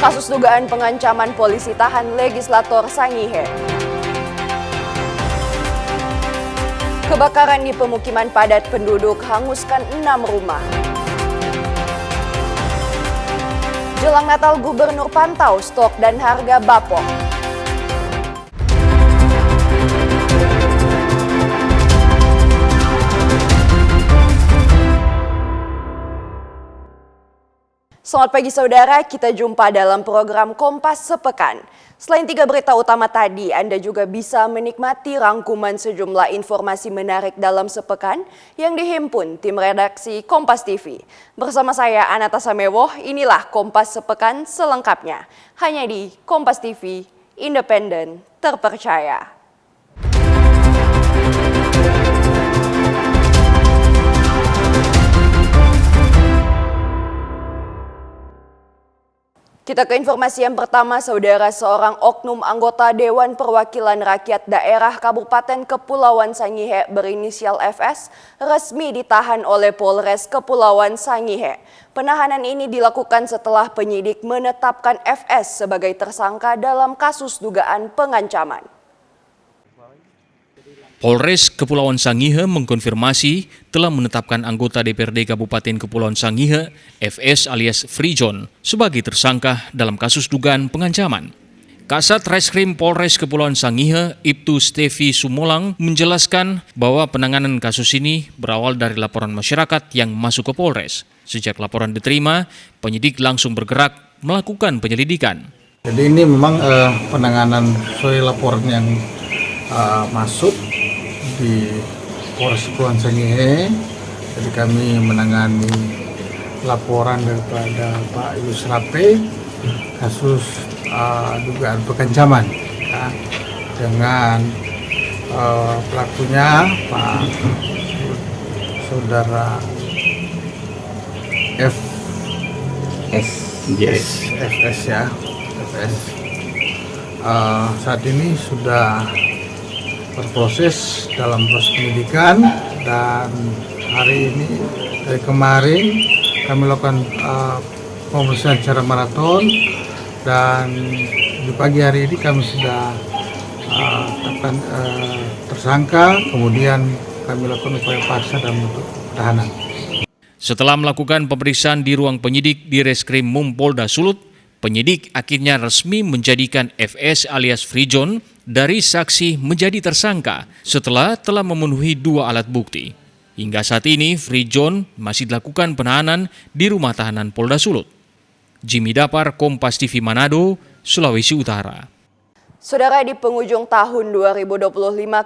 Kasus dugaan pengancaman polisi tahan legislator Sangihe. Kebakaran di pemukiman padat penduduk hanguskan 6 rumah. Jelang Natal, Gubernur pantau stok dan harga bapok. Selamat pagi saudara, kita jumpa dalam program Kompas Sepekan. Selain 3 berita utama tadi, Anda juga bisa menikmati rangkuman sejumlah informasi menarik dalam sepekan yang dihimpun tim redaksi Kompas TV. Bersama saya Anata Samewoh, inilah Kompas Sepekan selengkapnya. Hanya di Kompas TV, independen, terpercaya. Kita ke informasi yang pertama, saudara. Seorang oknum anggota Dewan Perwakilan Rakyat Daerah Kabupaten Kepulauan Sangihe berinisial FS resmi ditahan oleh Polres Kepulauan Sangihe. Penahanan ini dilakukan setelah penyidik menetapkan FS sebagai tersangka dalam kasus dugaan pengancaman. Polres Kepulauan Sangihe mengkonfirmasi telah menetapkan anggota DPRD Kabupaten Kepulauan Sangihe, FS alias Frijon, sebagai tersangka dalam kasus dugaan pengancaman. Kasat Reskrim Polres Kepulauan Sangihe, Ibtu Stevi Sumolang, menjelaskan bahwa penanganan kasus ini berawal dari laporan masyarakat yang masuk ke Polres. Sejak laporan diterima, penyidik langsung bergerak melakukan penyelidikan. Jadi ini memang penanganan sesuai laporan yang masuk di Polres Kepulauan Sangihe. Jadi kami menangani laporan daripada Pak Yusrape kasus dugaan pengancaman ya, dengan pelakunya Pak Saudara FS ya, FS. Saat ini sudah berproses dalam proses penyidikan, dan hari ini dari kemarin kami lakukan pemeriksaan secara maraton, dan di pagi hari ini kami sudah tetapkan tersangka, kemudian kami lakukan upaya paksa dalam bentuk penahanan. Setelah melakukan pemeriksaan di ruang penyidik di Reskrim Polda Sulut, penyidik akhirnya resmi menjadikan FS alias Frijon dari saksi menjadi tersangka setelah telah memenuhi 2 alat bukti. Hingga saat ini, Frijon masih dilakukan penahanan di rumah tahanan Polda Sulut. Jimmy Dapar, Kompas TV Manado, Sulawesi Utara. Saudara, di penghujung tahun 2025,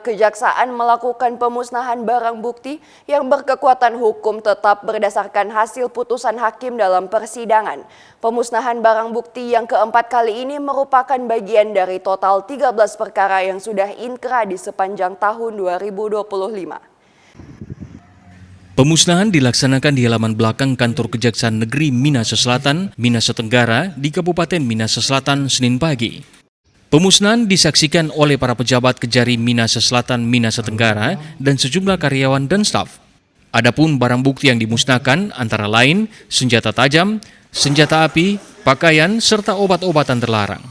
Kejaksaan melakukan pemusnahan barang bukti yang berkekuatan hukum tetap berdasarkan hasil putusan hakim dalam persidangan. Pemusnahan barang bukti yang keempat kali ini merupakan bagian dari total 13 perkara yang sudah inkrah di sepanjang tahun 2025. Pemusnahan dilaksanakan di halaman belakang kantor Kejaksaan Negeri Minahasa Selatan, Minahasa Tenggara di Kabupaten Minahasa Selatan Senin pagi. Pemusnahan disaksikan oleh para pejabat Kejari Minahasa Selatan, Minahasa Tenggara, dan sejumlah karyawan dan staf. Adapun barang bukti yang dimusnahkan antara lain senjata tajam, senjata api, pakaian, serta obat-obatan terlarang.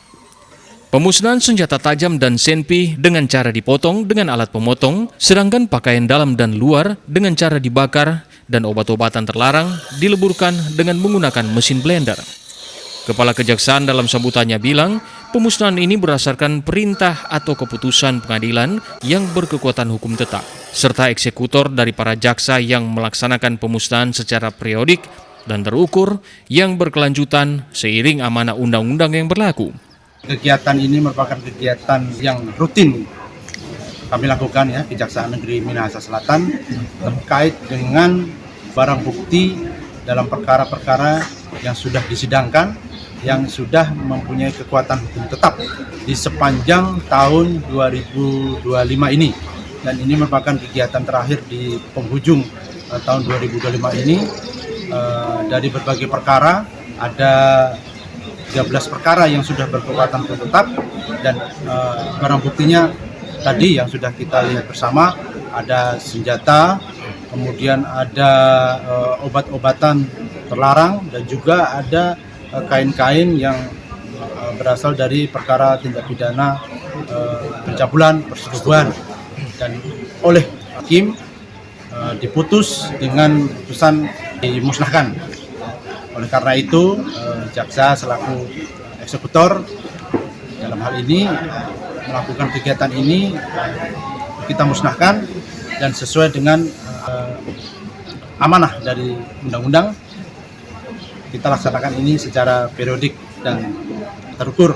Pemusnahan senjata tajam dan senpi dengan cara dipotong dengan alat pemotong, sedangkan pakaian dalam dan luar dengan cara dibakar, dan obat-obatan terlarang dileburkan dengan menggunakan mesin blender. Kepala Kejaksaan dalam sambutannya bilang, pemusnahan ini berdasarkan perintah atau keputusan pengadilan yang berkekuatan hukum tetap, serta eksekutor dari para jaksa yang melaksanakan pemusnahan secara periodik dan terukur yang berkelanjutan seiring amanah undang-undang yang berlaku. Kegiatan ini merupakan kegiatan yang rutin kami lakukan ya, Kejaksaan Negeri Minahasa Selatan, terkait dengan barang bukti dalam perkara-perkara yang sudah disidangkan, yang sudah mempunyai kekuatan hukum tetap di sepanjang tahun 2025 ini. Dan ini merupakan kegiatan terakhir di penghujung tahun 2025 ini. Dari berbagai perkara, ada 13 perkara yang sudah berkekuatan hukum tetap, dan barang buktinya tadi yang sudah kita lihat bersama, ada senjata, kemudian ada obat-obatan terlarang, dan juga ada kain-kain yang berasal dari perkara tindak pidana pencabulan persetubuhan dan oleh hakim diputus dengan putusan dimusnahkan. Oleh karena itu, jaksa selaku eksekutor dalam hal ini melakukan kegiatan ini kita musnahkan dan sesuai dengan amanah dari undang-undang kita laksanakan ini secara periodik dan terukur.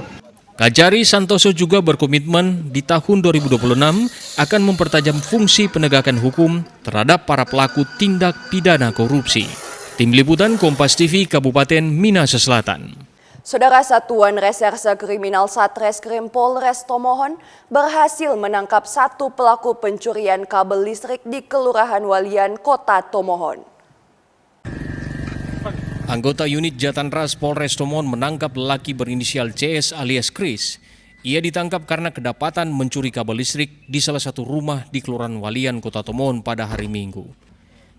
Kajari Santoso juga berkomitmen di tahun 2026 akan mempertajam fungsi penegakan hukum terhadap para pelaku tindak pidana korupsi. Tim Liputan Kompas TV Kabupaten Minahasa Selatan. Saudara, Satuan Reserse Kriminal Satreskrim Polres Tomohon berhasil menangkap satu pelaku pencurian kabel listrik di Kelurahan Walian, Kota Tomohon. Anggota unit Jatanras Polres Tomohon menangkap lelaki berinisial CS alias Chris. Ia ditangkap karena kedapatan mencuri kabel listrik di salah satu rumah di Kelurahan Walian, Kota Tomohon pada hari Minggu.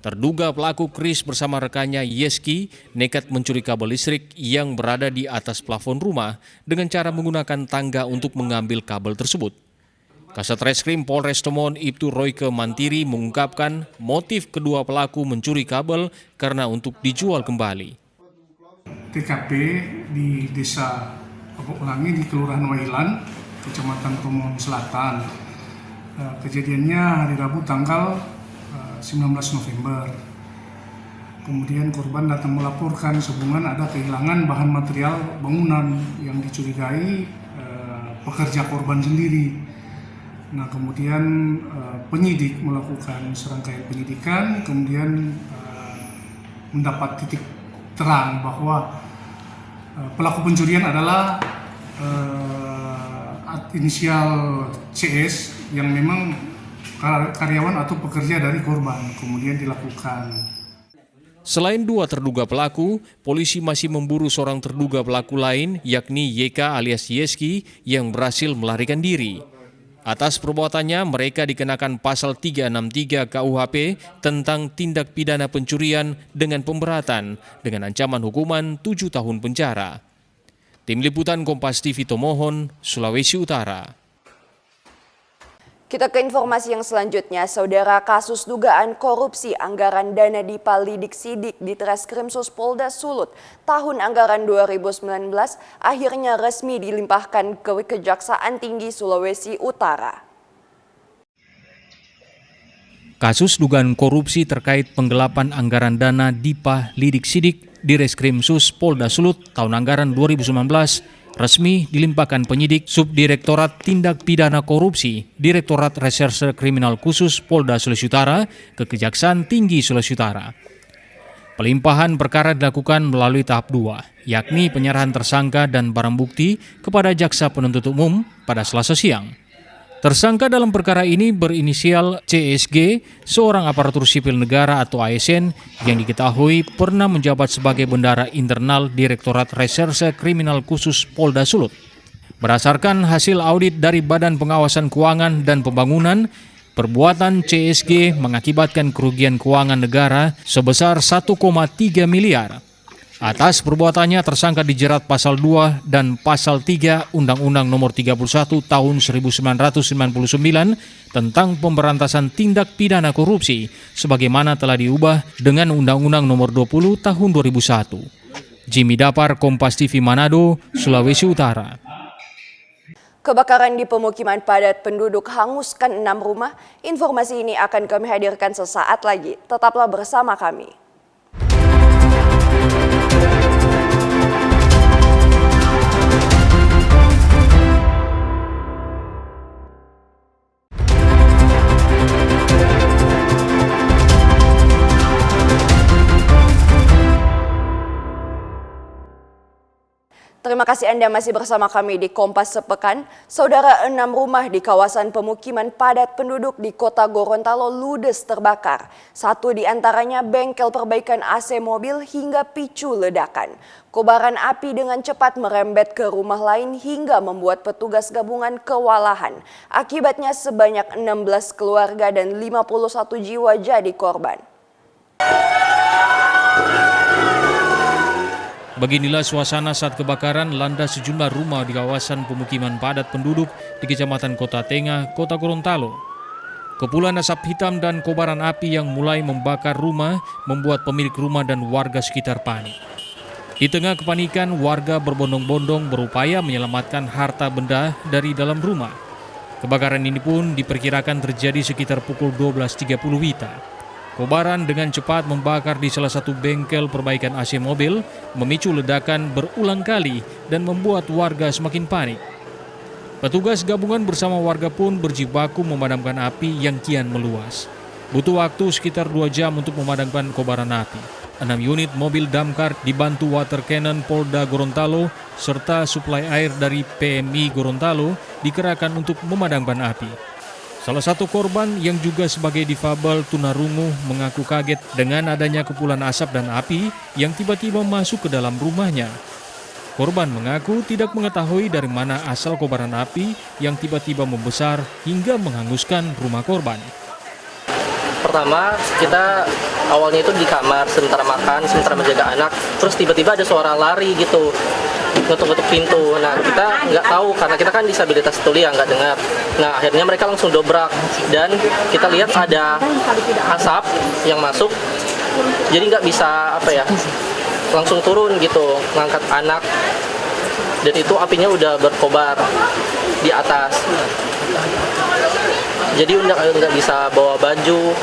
Terduga pelaku Chris bersama rekannya Yeski nekat mencuri kabel listrik yang berada di atas plafon rumah dengan cara menggunakan tangga untuk mengambil kabel tersebut. Kasat Reskrim Polres Tomohon Ibtu Royke Mantiri mengungkapkan motif kedua pelaku mencuri kabel karena untuk dijual kembali. TKP di Desa Pokok Ulangi di Kelurahan Wailan, Kecamatan Tomohon Selatan. Kejadiannya hari Rabu tanggal 19 November. Kemudian korban datang melaporkan sehubungan ada kehilangan bahan material bangunan yang dicurigai pekerja korban sendiri. Nah, kemudian penyidik melakukan serangkaian penyidikan, kemudian mendapat titik terang bahwa pelaku pencurian adalah inisial CS yang memang karyawan atau pekerja dari korban, kemudian dilakukan. Selain dua terduga pelaku, polisi masih memburu seorang terduga pelaku lain, yakni YK alias Yeski yang berhasil melarikan diri. Atas perbuatannya, mereka dikenakan pasal 363 KUHP tentang tindak pidana pencurian dengan pemberatan dengan ancaman hukuman 7 tahun penjara. Tim Liputan Kompas TV Tomohon, Sulawesi Utara. Kita ke informasi yang selanjutnya, Saudara. Kasus dugaan korupsi anggaran dana Dipa Lidik Sidik di Treskrimsus Polda Sulut tahun anggaran 2019 akhirnya resmi dilimpahkan ke Kejaksaan Tinggi Sulawesi Utara. Kasus dugaan korupsi terkait penggelapan anggaran dana Dipa Lidik Sidik di Reskrimsus Polda Sulut tahun anggaran 2019 resmi dilimpahkan penyidik Subdirektorat Tindak Pidana Korupsi Direktorat Reserse Kriminal Khusus Polda Sulawesi Utara ke Kejaksaan Tinggi Sulawesi Utara. Pelimpahan perkara dilakukan melalui tahap 2, yakni penyerahan tersangka dan barang bukti kepada Jaksa Penuntut Umum pada Selasa siang. Tersangka dalam perkara ini berinisial CSG, seorang aparatur sipil negara atau ASN yang diketahui pernah menjabat sebagai bendara internal Direktorat Reserse Kriminal Khusus Polda Sulut. Berdasarkan hasil audit dari Badan Pengawasan Keuangan dan Pembangunan, perbuatan CSG mengakibatkan kerugian keuangan negara sebesar 1,3 miliar. Atas perbuatannya tersangka dijerat pasal 2 dan pasal 3 Undang-Undang Nomor 31 Tahun 1999 tentang pemberantasan tindak pidana korupsi sebagaimana telah diubah dengan Undang-Undang Nomor 20 Tahun 2001. Jimmy Dapar, Kompas TV Manado, Sulawesi Utara. Kebakaran di pemukiman padat penduduk hanguskan 6 rumah. Informasi ini akan kami hadirkan sesaat lagi. Tetaplah bersama kami. Terima kasih Anda masih bersama kami di Kompas Sepekan. Saudara, 6 rumah di kawasan pemukiman padat penduduk di Kota Gorontalo ludes terbakar. Satu di antaranya bengkel perbaikan AC mobil hingga picu ledakan. Kobaran api dengan cepat merembet ke rumah lain hingga membuat petugas gabungan kewalahan. Akibatnya sebanyak 16 keluarga dan 51 jiwa jadi korban. Beginilah suasana saat kebakaran melanda sejumlah rumah di kawasan pemukiman padat penduduk di Kecamatan Kota Tengah, Kota Gorontalo. Kepulan asap hitam dan kobaran api yang mulai membakar rumah membuat pemilik rumah dan warga sekitar panik. Di tengah kepanikan, warga berbondong-bondong berupaya menyelamatkan harta benda dari dalam rumah. Kebakaran ini pun diperkirakan terjadi sekitar pukul 12.30 WITA. Kobaran dengan cepat membakar di salah satu bengkel perbaikan AC mobil, memicu ledakan berulang kali dan membuat warga semakin panik. Petugas gabungan bersama warga pun berjibaku memadamkan api yang kian meluas. Butuh waktu sekitar 2 jam untuk memadamkan kobaran api. 6 unit mobil damkar dibantu water cannon Polda Gorontalo serta suplai air dari PMI Gorontalo dikerahkan untuk memadamkan api. Salah satu korban yang juga sebagai difabel tunarungu mengaku kaget dengan adanya kepulan asap dan api yang tiba-tiba masuk ke dalam rumahnya. Korban mengaku tidak mengetahui dari mana asal kobaran api yang tiba-tiba membesar hingga menghanguskan rumah korban. Pertama, kita awalnya itu di kamar, sementara makan, sementara menjaga anak, terus tiba-tiba ada suara lari gitu, ngetuk-ngetuk pintu. Nah, kita nggak tahu karena kita kan disabilitas tuli ya, nggak dengar. Nah, akhirnya mereka langsung dobrak dan kita lihat ada asap yang masuk, jadi nggak bisa langsung turun gitu, ngangkat anak. Dan itu apinya udah berkobar di atas. Jadi nggak bisa bawa baju,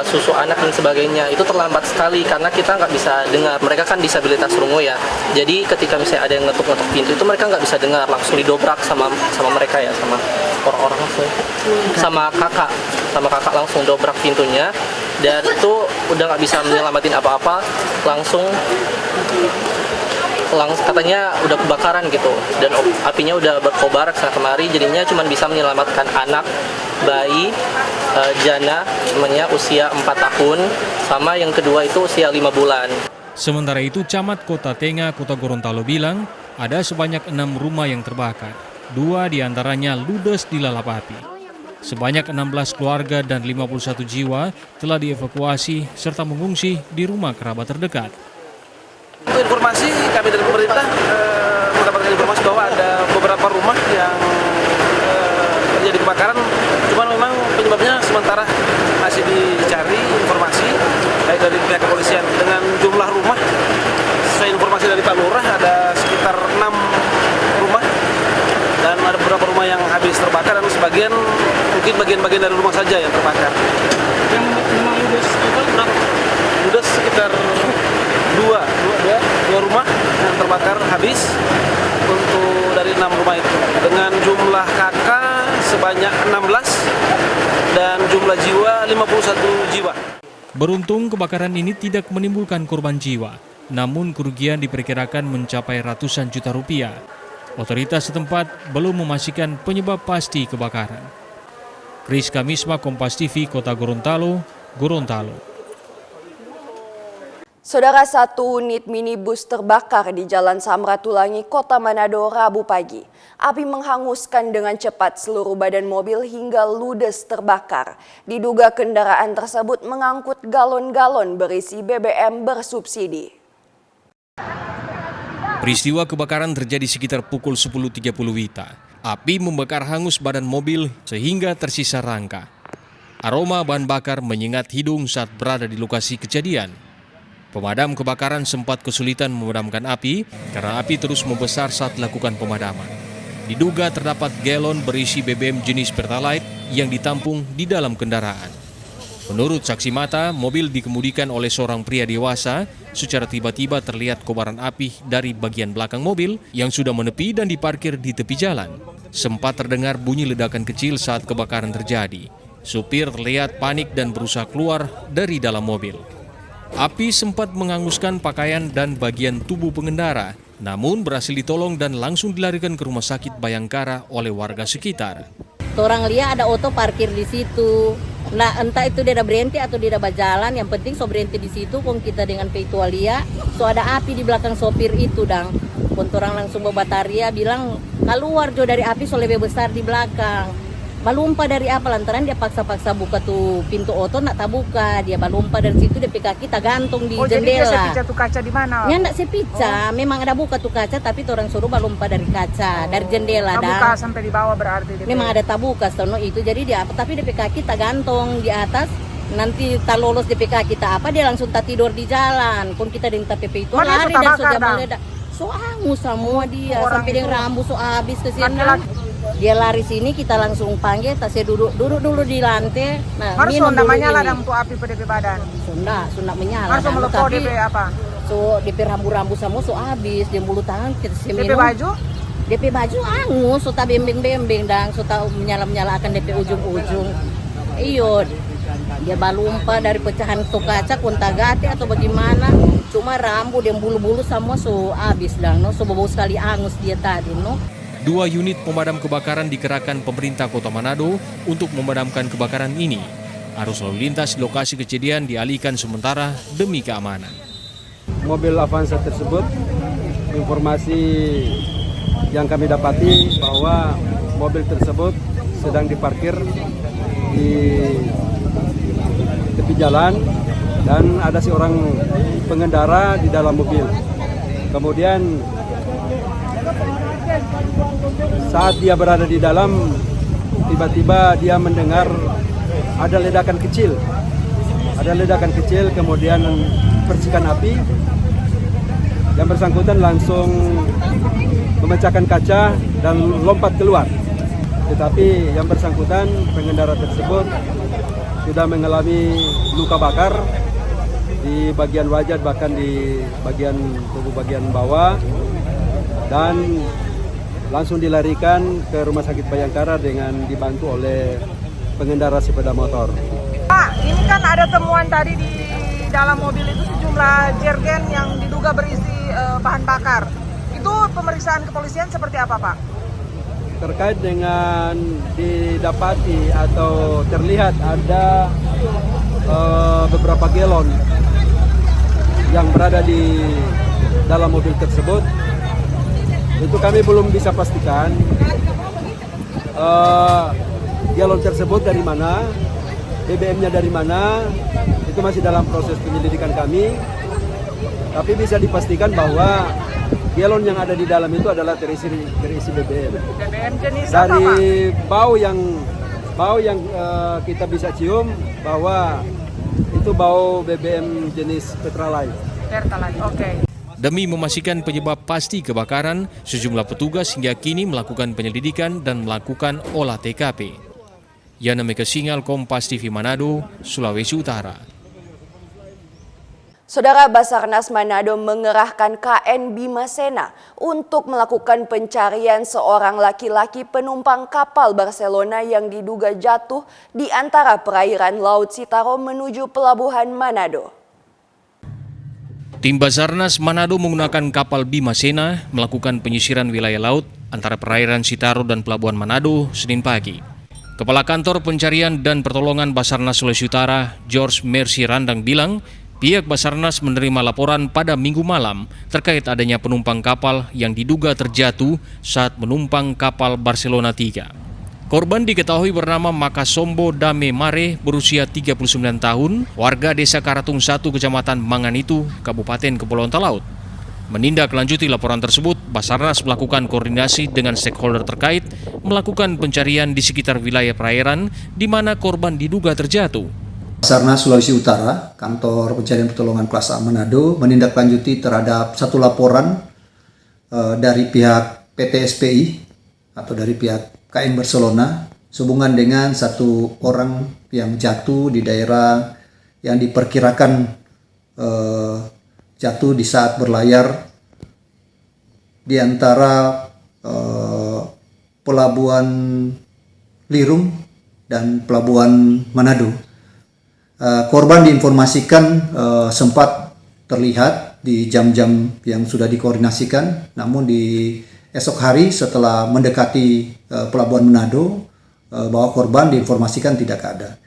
susu anak dan sebagainya. Itu terlambat sekali karena kita nggak bisa dengar. Mereka kan disabilitas rungu ya. Jadi ketika misalnya ada yang ngetuk-ngetuk pintu itu mereka nggak bisa dengar, langsung didobrak sama mereka ya, sama orang-orang langsung. Sama kakak langsung dobrak pintunya. Dan itu udah nggak bisa menyelamatin apa-apa, langsung katanya udah kebakaran gitu, dan apinya udah berkobar kesana kemari, jadinya cuma bisa menyelamatkan anak bayi jana namanya usia 4 tahun, sama yang kedua itu usia 5 bulan. Sementara itu, Camat Kota Tengah, Kota Gorontalo bilang ada sebanyak 6 rumah yang terbakar. 2 diantaranya ludes dilalap api. Sebanyak 16 keluarga dan 51 jiwa telah dievakuasi serta mengungsi di rumah kerabat terdekat. Informasi kami dari pemerintah mendapatkan informasi bahwa ada beberapa rumah yang terjadi kebakaran, cuman memang penyebabnya sementara masih dicari informasi baik dari pihak kepolisian. Dengan jumlah rumah, sesuai informasi dari Pak Lurah, ada sekitar 6 rumah dan ada beberapa rumah yang habis terbakar dan sebagian mungkin bagian-bagian dari rumah saja yang terbakar. Yang memang ludes total berapa? Ludes sekitar dua rumah yang terbakar habis untuk dari 6 rumah itu, dengan jumlah kakak sebanyak 16 dan jumlah jiwa 51 jiwa. Beruntung kebakaran ini tidak menimbulkan korban jiwa, namun kerugian diperkirakan mencapai ratusan juta rupiah. Otoritas setempat belum memastikan penyebab pasti kebakaran. Kris Kamisma, Kompas TV, Kota Gorontalo, Gorontalo. Saudara, 1 unit minibus terbakar di Jalan Samratulangi, Kota Manado, Rabu pagi. Api menghanguskan dengan cepat seluruh badan mobil hingga ludes terbakar. Diduga kendaraan tersebut mengangkut galon-galon berisi BBM bersubsidi. Peristiwa kebakaran terjadi sekitar pukul 10.30 WITA. Api membakar hangus badan mobil sehingga tersisa rangka. Aroma bahan bakar menyengat hidung saat berada di lokasi kejadian. Pemadam kebakaran sempat kesulitan memadamkan api karena api terus membesar saat dilakukan pemadaman. Diduga terdapat galon berisi BBM jenis Pertalite yang ditampung di dalam kendaraan. Menurut saksi mata, mobil dikemudikan oleh seorang pria dewasa. Secara tiba-tiba terlihat kobaran api dari bagian belakang mobil yang sudah menepi dan diparkir di tepi jalan. Sempat terdengar bunyi ledakan kecil saat kebakaran terjadi. Supir terlihat panik dan berusaha keluar dari dalam mobil. Api sempat menghanguskan pakaian dan bagian tubuh pengendara, namun berhasil ditolong dan langsung dilarikan ke rumah sakit Bayangkara oleh warga sekitar. Orang lihat ada auto parkir di situ. Nah, entah itu dia ada berhenti atau dia ada berjalan, yang penting so berhenti di situ. Kong kita dengan peitualia, so ada api di belakang sopir itu, dang. Kong orang langsung bawa bataria bilang keluar jo dari api so lebih besar di belakang. Balumpa dari apa lantaran dia paksa-paksa buka tuh pintu oto nak tak buka, dia balumpa dari situ dia kaki tak gantung di Jadi dia jendela. sepicah tuh kaca di mana? Ya enggak sepica, memang ada buka tuh kaca tapi orang suruh balumpa dari kaca, dari jendela Buka sampai di bawah berarti dia. memang ada tabuka sono itu, jadi dia apa tapi DP kaki tak gantung di atas, nanti tak lolos DP kaki tak apa dia langsung tak tidur di jalan, pun kita dengan TPP itu Mana lari suka dan bakar, sudah dah? meledak, so angus semua dia Orang sampai itu. dengan rambut so habis ke sini. Laki-laki. Dia lari sini kita langsung panggil, tas saya duduk dulu di lantai. Nah, Harus minum sonda dulu menyala ini. dan untuk api pada DP badan. Sunda menyala. Harus dan melepuh tapi DP apa? so DP rambu-rambu semua so habis, dia bulu tangan kita saya DP minum. baju? DP baju angus, so tak bembeng-bembeng dan so tak menyala-menyalakan DP ujung-ujung. Iyo, dia balumpa dari pecahan so kaca kontagate atau bagaimana. Cuma rambut dan bulu-bulu semua so habis dan no, so bau sekali angus dia tadi no. 2 unit pemadam kebakaran dikerahkan pemerintah Kota Manado untuk memadamkan kebakaran ini. Arus lalu lintas di lokasi kejadian dialihkan sementara demi keamanan. Mobil Avanza tersebut, informasi yang kami dapati bahwa mobil tersebut sedang diparkir di tepi jalan dan ada seorang pengendara di dalam mobil. Kemudian saat dia berada di dalam, tiba-tiba dia mendengar ada ledakan kecil. Ada ledakan kecil, kemudian percikan api. Yang bersangkutan langsung memecahkan kaca dan lompat keluar. Tetapi yang bersangkutan, pengendara tersebut, sudah mengalami luka bakar di bagian wajah, bahkan di bagian tubuh bagian bawah, dan langsung dilarikan ke Rumah Sakit Bayangkara dengan dibantu oleh pengendara sepeda motor. Pak, ini kan ada temuan tadi di dalam mobil itu sejumlah jergen yang diduga berisi bahan bakar. Itu pemeriksaan kepolisian seperti apa, Pak? Terkait dengan didapati atau terlihat ada beberapa galon yang berada di dalam mobil tersebut, itu kami belum bisa pastikan galon tersebut dari mana, BBM-nya dari mana, itu masih dalam proses penyelidikan kami. Tapi bisa dipastikan bahwa galon yang ada di dalam itu adalah terisi BBM. BBM jenis apa, Pak? Dari bau yang kita bisa cium bahwa itu bau BBM jenis Pertalite. Pertalite, oke. Demi memastikan penyebab pasti kebakaran, sejumlah petugas hingga kini melakukan penyelidikan dan melakukan olah TKP. Yana Mega Singal, Kompas TV Manado, Sulawesi Utara. Saudara, Basarnas Manado mengerahkan KN Bimasena untuk melakukan pencarian seorang laki-laki penumpang kapal Barcelona yang diduga jatuh di antara perairan Laut Sitaro menuju Pelabuhan Manado. Tim Basarnas Manado menggunakan kapal Bimasena melakukan penyisiran wilayah laut antara perairan Sitaro dan Pelabuhan Manado Senin pagi. Kepala Kantor Pencarian dan Pertolongan Basarnas Sulawesi Utara, George Mercy Randang bilang, pihak Basarnas menerima laporan pada Minggu malam terkait adanya penumpang kapal yang diduga terjatuh saat menumpang kapal Barcelona 3. Korban diketahui bernama Makasombo Dame Mare, berusia 39 tahun, warga desa Karatung 1, Kecamatan Manganitu, Kabupaten Kepulauan Talaut. Menindaklanjuti laporan tersebut, Basarnas melakukan koordinasi dengan stakeholder terkait, melakukan pencarian di sekitar wilayah perairan di mana korban diduga terjatuh. Basarnas Sulawesi Utara, Kantor Pencarian Pertolongan Kelas A Manado, menindaklanjuti terhadap satu laporan dari pihak PT SPI atau dari pihak KN Barcelona sehubungan dengan satu orang yang jatuh di daerah yang diperkirakan jatuh di saat berlayar di antara Pelabuhan Lirung dan Pelabuhan Manado. Korban diinformasikan sempat terlihat di jam-jam yang sudah dikoordinasikan, namun di esok hari setelah mendekati Pelabuhan Manado, bahwa korban diinformasikan tidak ada.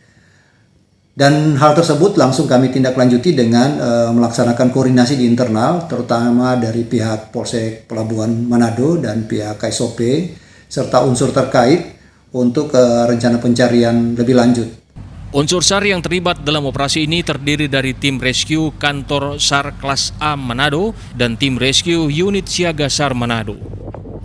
Dan hal tersebut langsung kami tindak lanjuti dengan melaksanakan koordinasi di internal, terutama dari pihak Polsek Pelabuhan Manado dan pihak KSOP, serta unsur terkait untuk rencana pencarian lebih lanjut. Unsur SAR yang terlibat dalam operasi ini terdiri dari tim rescue kantor SAR kelas A Manado dan tim rescue unit siaga SAR Manado.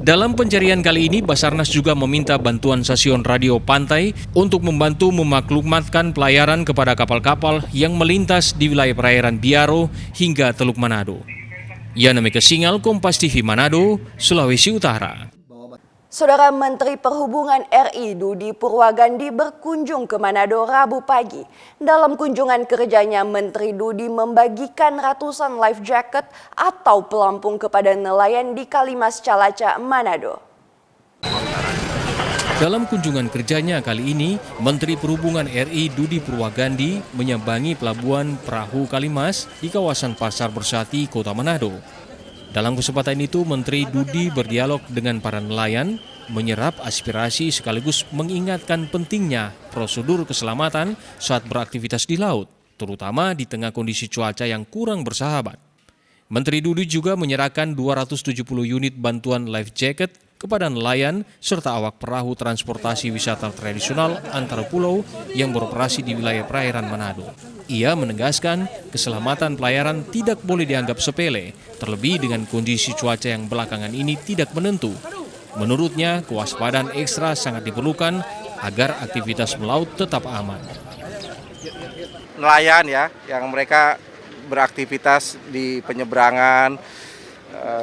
Dalam pencarian kali ini, Basarnas juga meminta bantuan stasiun radio pantai untuk membantu memaklumatkan pelayaran kepada kapal-kapal yang melintas di wilayah perairan Biaro hingga Teluk Manado. Yana Mega Singal, Kompas TV Manado, Sulawesi Utara. Saudara Menteri Perhubungan RI Dudi Purwagandi berkunjung ke Manado Rabu pagi. Dalam kunjungan kerjanya, Menteri Dudi membagikan ratusan life jacket atau pelampung kepada nelayan di Kalimas Calaca, Manado. Dalam kunjungan kerjanya kali ini, Menteri Perhubungan RI Dudi Purwagandi menyambangi pelabuhan Perahu Kalimas di kawasan Pasar Bersati, Kota Manado. Dalam kesempatan itu, Menteri Dudi berdialog dengan para nelayan, menyerap aspirasi sekaligus mengingatkan pentingnya prosedur keselamatan saat beraktivitas di laut, terutama di tengah kondisi cuaca yang kurang bersahabat. Menteri Dudi juga menyerahkan 270 unit bantuan life jacket kepada nelayan serta awak perahu transportasi wisata tradisional antar pulau yang beroperasi di wilayah perairan Manado. Ia menegaskan keselamatan pelayaran tidak boleh dianggap sepele, terlebih dengan kondisi cuaca yang belakangan ini tidak menentu. Menurutnya, kewaspadaan ekstra sangat diperlukan agar aktivitas melaut tetap aman. Nelayan ya, yang mereka beraktivitas di penyeberangan,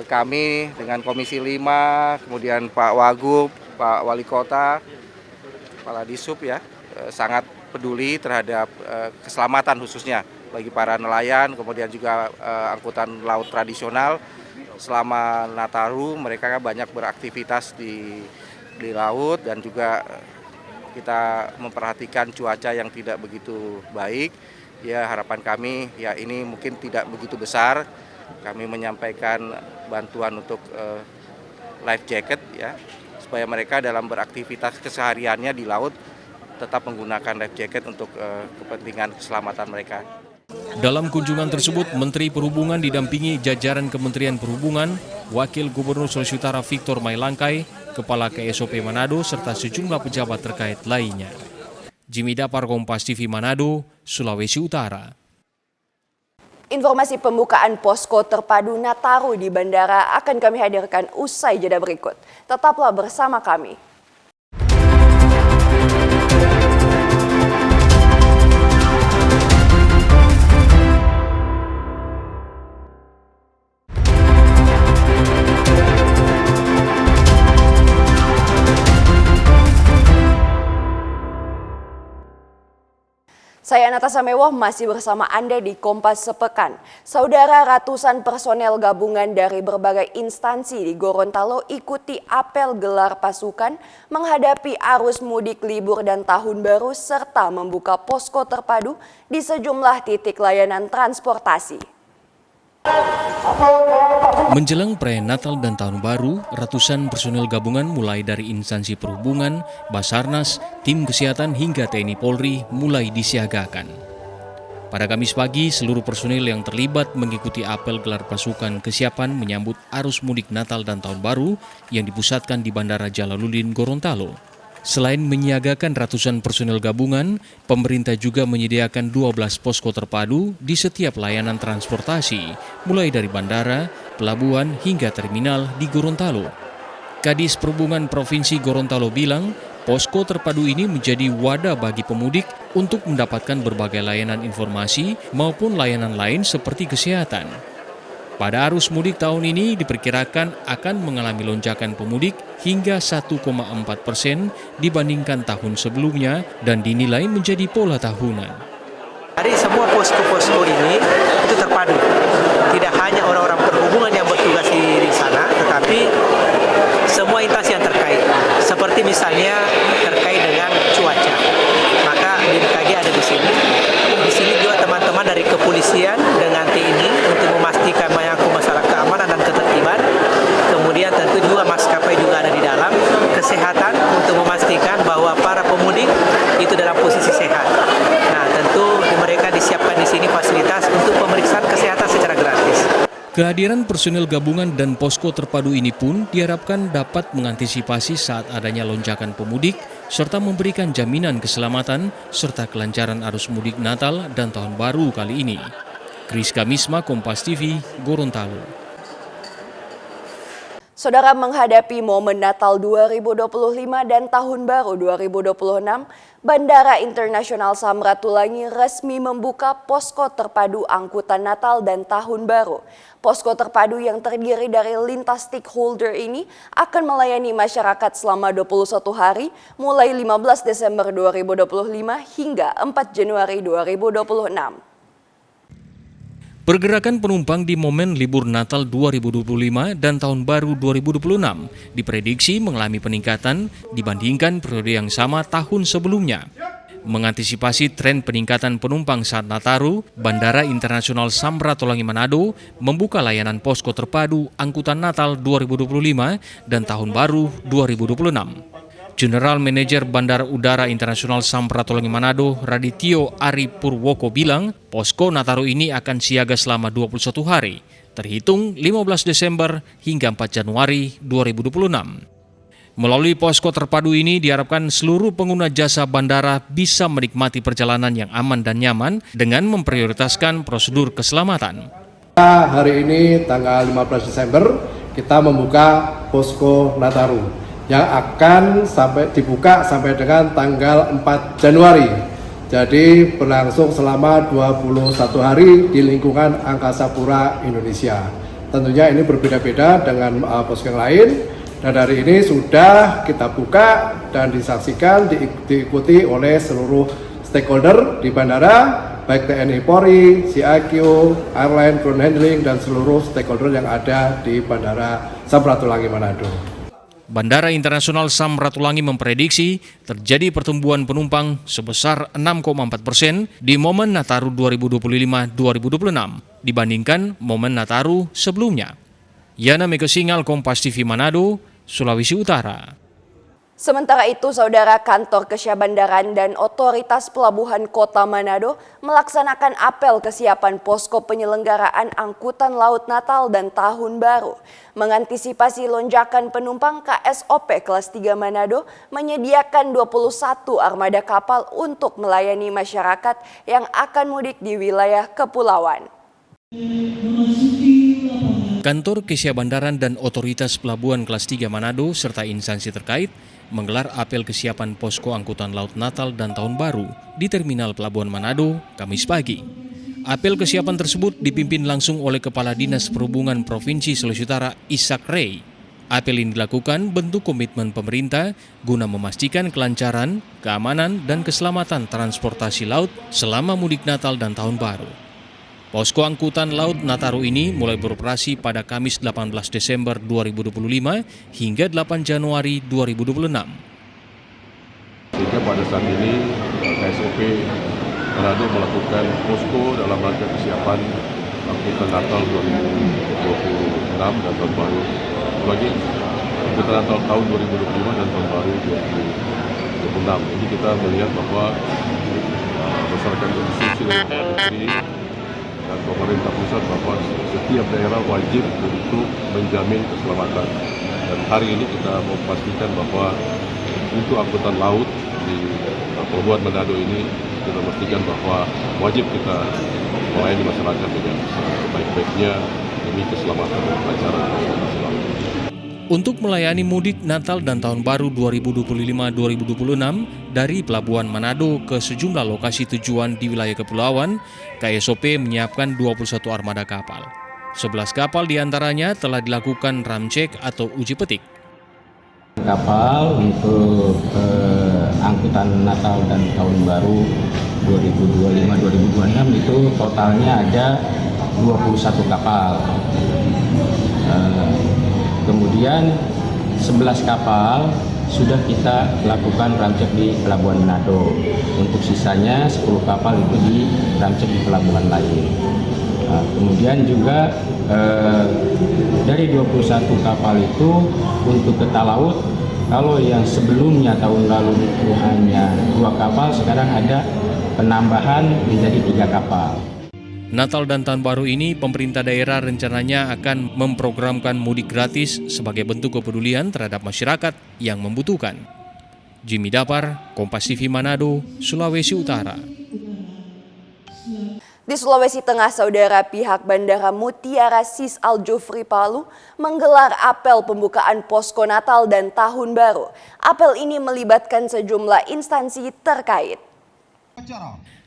kami dengan Komisi 5, kemudian Pak Wagub, Pak Wali Kota, Kepala Disub ya, sangat peduli terhadap keselamatan khususnya bagi para nelayan, kemudian juga angkutan laut tradisional. Selama Nataru mereka banyak beraktivitas di laut dan juga kita memperhatikan cuaca yang tidak begitu baik. Ya, harapan kami ya ini mungkin tidak begitu besar. Kami menyampaikan bantuan untuk life jacket ya, supaya mereka dalam beraktivitas kesehariannya di laut tetap menggunakan life jacket untuk kepentingan keselamatan mereka. Dalam kunjungan tersebut, Menteri Perhubungan didampingi jajaran Kementerian Perhubungan, Wakil Gubernur Sulawesi Utara Victor Mailangkai, Kepala KSOP Manado, serta sejumlah pejabat terkait lainnya. Jimmy Dapar, Kompas TV Manado, Sulawesi Utara. Informasi pembukaan posko terpadu Nataru di bandara akan kami hadirkan usai jeda berikut. Tetaplah bersama kami. Saya Natasha Mewah masih bersama Anda di Kompas Sepekan. Saudara, ratusan personel gabungan dari berbagai instansi di Gorontalo ikuti apel gelar pasukan menghadapi arus mudik libur dan tahun baru serta membuka posko terpadu di sejumlah titik layanan transportasi. Menjelang perayaan Natal dan Tahun Baru, ratusan personel gabungan mulai dari instansi perhubungan, Basarnas, tim kesehatan hingga TNI Polri mulai disiagakan. Pada Kamis pagi, seluruh personel yang terlibat mengikuti apel gelar pasukan kesiapan menyambut arus mudik Natal dan Tahun Baru yang dipusatkan di Bandara Jalaluddin, Gorontalo. Selain menyiagakan ratusan personel gabungan, pemerintah juga menyediakan 12 posko terpadu di setiap layanan transportasi, mulai dari bandara, pelabuhan, hingga terminal di Gorontalo. Kadis Perhubungan Provinsi Gorontalo bilang, posko terpadu ini menjadi wadah bagi pemudik untuk mendapatkan berbagai layanan informasi maupun layanan lain seperti kesehatan. Pada arus mudik tahun ini diperkirakan akan mengalami lonjakan pemudik hingga 1,4% dibandingkan tahun sebelumnya dan dinilai menjadi pola tahunan. Dari semua posko-posko ini itu terpadu. Tidak hanya orang-orang perhubungan yang bertugas di sana, tetapi semua instansi yang terkait. Seperti misalnya terkait dengan cuaca. Maka BMKG ada di sini. Di sini juga teman-teman dari kepolisian dengan TNI untuk memastikan menyangkut masalah keamanan dan ketertiban. Kemudian tentu juga maskapai juga ada di dalam, kesehatan untuk memastikan bahwa para pemudik itu dalam posisi sehat. Nah, tentu mereka disiapkan di sini fasilitas untuk pemeriksaan kesehatan secara gratis. Kehadiran personil gabungan dan posko terpadu ini pun diharapkan dapat mengantisipasi saat adanya lonjakan pemudik serta memberikan jaminan keselamatan serta kelancaran arus mudik Natal dan Tahun Baru kali ini. Kris Kamisma, Kompas TV, Gorontalo. Saudara, menghadapi momen Natal 2025 dan Tahun Baru 2026, Bandara Internasional Samratulangi resmi membuka posko terpadu angkutan Natal dan Tahun Baru. Posko terpadu yang terdiri dari lintas stakeholder ini akan melayani masyarakat selama 21 hari mulai 15 Desember 2025 hingga 4 Januari 2026. Pergerakan penumpang di momen libur Natal 2025 dan Tahun Baru 2026 diprediksi mengalami peningkatan dibandingkan periode yang sama tahun sebelumnya. Mengantisipasi tren peningkatan penumpang saat Nataru, Bandara Internasional Samratulangi Manado membuka layanan posko terpadu angkutan Natal 2025 dan Tahun Baru 2026. General Manager Bandara Udara Internasional Samratulangi Manado, Radityo Ari Purwoko bilang, posko Nataru ini akan siaga selama 21 hari, terhitung 15 Desember hingga 4 Januari 2026. Melalui posko terpadu ini diharapkan seluruh pengguna jasa bandara bisa menikmati perjalanan yang aman dan nyaman dengan memprioritaskan prosedur keselamatan. Hari ini tanggal 15 Desember kita membuka posko Nataru yang akan dibuka sampai dengan tanggal 4 Januari. Jadi berlangsung selama 21 hari di lingkungan Angkasa Pura Indonesia. Tentunya ini berbeda-beda dengan posko yang lain. Dan hari ini sudah kita buka dan disaksikan, diikuti oleh seluruh stakeholder di bandara, baik TNI Polri, CIQ, airline, ground handling, dan seluruh stakeholder yang ada di Bandara Samratulangi Manado. Bandara Internasional Samratulangi memprediksi terjadi pertumbuhan penumpang sebesar 6,4% di momen Nataru 2025-2026 dibandingkan momen Nataru sebelumnya. Yana Megasingal, Kompas TV Manado, Sulawesi Utara. Sementara itu, Saudara, Kantor Kesyahbandaran dan Otoritas Pelabuhan Kota Manado melaksanakan apel kesiapan posko penyelenggaraan angkutan laut Natal dan Tahun Baru. Mengantisipasi lonjakan penumpang, KSOP kelas 3 Manado menyediakan 21 armada kapal untuk melayani masyarakat yang akan mudik di wilayah kepulauan. Kantor Kesyahbandaran dan Otoritas Pelabuhan kelas 3 Manado serta instansi terkait menggelar apel kesiapan posko angkutan laut Natal dan Tahun Baru di Terminal Pelabuhan Manado, Kamis pagi. Apel kesiapan tersebut dipimpin langsung oleh Kepala Dinas Perhubungan Provinsi Sulawesi Utara, Ishak Rey. Apel ini dilakukan bentuk komitmen pemerintah guna memastikan kelancaran, keamanan, dan keselamatan transportasi laut selama mudik Natal dan Tahun Baru. Posko angkutan laut Nataru ini mulai beroperasi pada Kamis 18 Desember 2025 hingga 8 Januari 2026. Sehingga pada saat ini KSOP Manado melakukan posko dalam rangka kesiapan angkutan Natal 2026 dan Tahun Baru. Lagi angkutan Natal tahun 2025 dan Tahun Baru 2026. Jadi kita melihat bahwa berdasarkan instruksi dari Menteri dan pemerintah pusat bahwa setiap daerah wajib untuk menjamin keselamatan. Dan hari ini kita mau pastikan bahwa untuk angkutan laut di Pelabuhan Manado ini kita pastikan bahwa wajib kita melayani masyarakat dengan sebaik-baiknya demi keselamatan dan kelancaran transportasi laut. Untuk melayani mudik Natal dan Tahun Baru 2025-2026 dari Pelabuhan Manado ke sejumlah lokasi tujuan di wilayah kepulauan, KSOP menyiapkan 21 armada kapal. 11 kapal diantaranya telah dilakukan ramcek atau uji petik. Kapal untuk angkutan Natal dan Tahun Baru 2025-2026 itu totalnya ada 21 kapal. Kemudian 11 kapal sudah kita lakukan ramcek di Pelabuhan Manado. Untuk sisanya 10 kapal itu di ramcek di pelabuhan lain. Kemudian juga dari 21 kapal itu untuk ke laut, kalau yang sebelumnya tahun lalu itu hanya 2 kapal, sekarang ada penambahan menjadi 3 kapal. Natal dan Tahun Baru ini, pemerintah daerah rencananya akan memprogramkan mudik gratis sebagai bentuk kepedulian terhadap masyarakat yang membutuhkan. Jimmy Dapar, Kompas TV Manado, Sulawesi Utara. Di Sulawesi Tengah, saudara, pihak Bandara Mutiara Sis Al Jufri Palu menggelar apel pembukaan posko Natal dan Tahun Baru. Apel ini melibatkan sejumlah instansi terkait.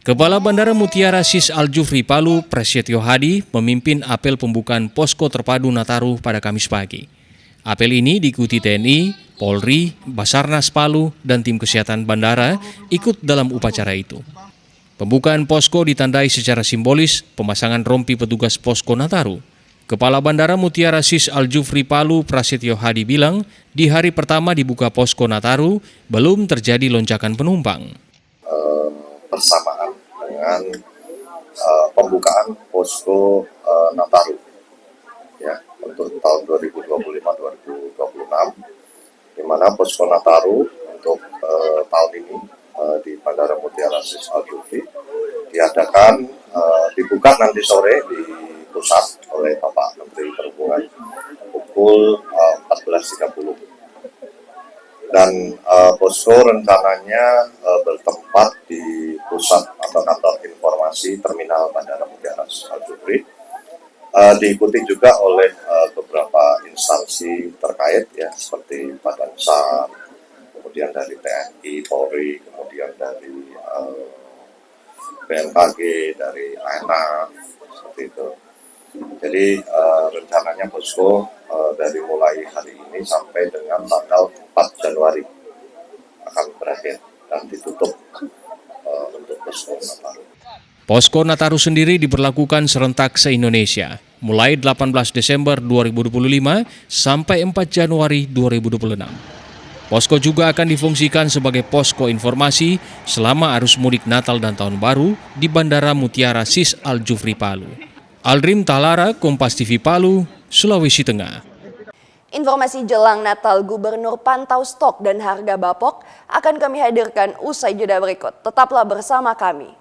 Kepala Bandara Mutiara Sis Al Jufri Palu, Prasetyo Hadi, memimpin apel pembukaan posko terpadu Nataru pada Kamis pagi. Apel ini diikuti TNI, Polri, Basarnas Palu, dan tim kesehatan bandara ikut dalam upacara itu. Pembukaan posko ditandai secara simbolis pemasangan rompi petugas posko Nataru. Kepala Bandara Mutiara Sis Al Jufri Palu, Prasetyo Hadi bilang, di hari pertama dibuka posko Nataru belum terjadi lonjakan penumpang. Bersamaan dengan pembukaan posko Nataru ya untuk tahun 2025-2026, di mana posko Nataru untuk tahun ini di Bandara Mutiara Sis Al Jufri diadakan dibuka nanti sore di pusat oleh Bapak Menteri Perhubungan pukul 14.30. Dan posko rencananya bertempat di pusat atau kantor informasi Terminal Bandara Mutiara Sis Al Jufri, diikuti juga oleh beberapa instansi terkait ya seperti Badan SAR, kemudian dari TNI, Polri, kemudian dari BMKG, dari ANAF, seperti itu. Jadi rencananya posko dari mulai hari ini sampai dengan tanggal 4 Januari akan berakhir dan ditutup untuk posko Nataru. Posko Nataru sendiri diberlakukan serentak se-Indonesia, mulai 18 Desember 2025 sampai 4 Januari 2026. Posko juga akan difungsikan sebagai posko informasi selama arus mudik Natal dan Tahun Baru di Bandara Mutiara Sis Al Jufri Palu. Aldrim Talara, Kompas TV Palu, Sulawesi Tengah. Informasi jelang Natal Gubernur pantau stok dan harga bapok akan kami hadirkan usai jeda berikut. Tetaplah bersama kami.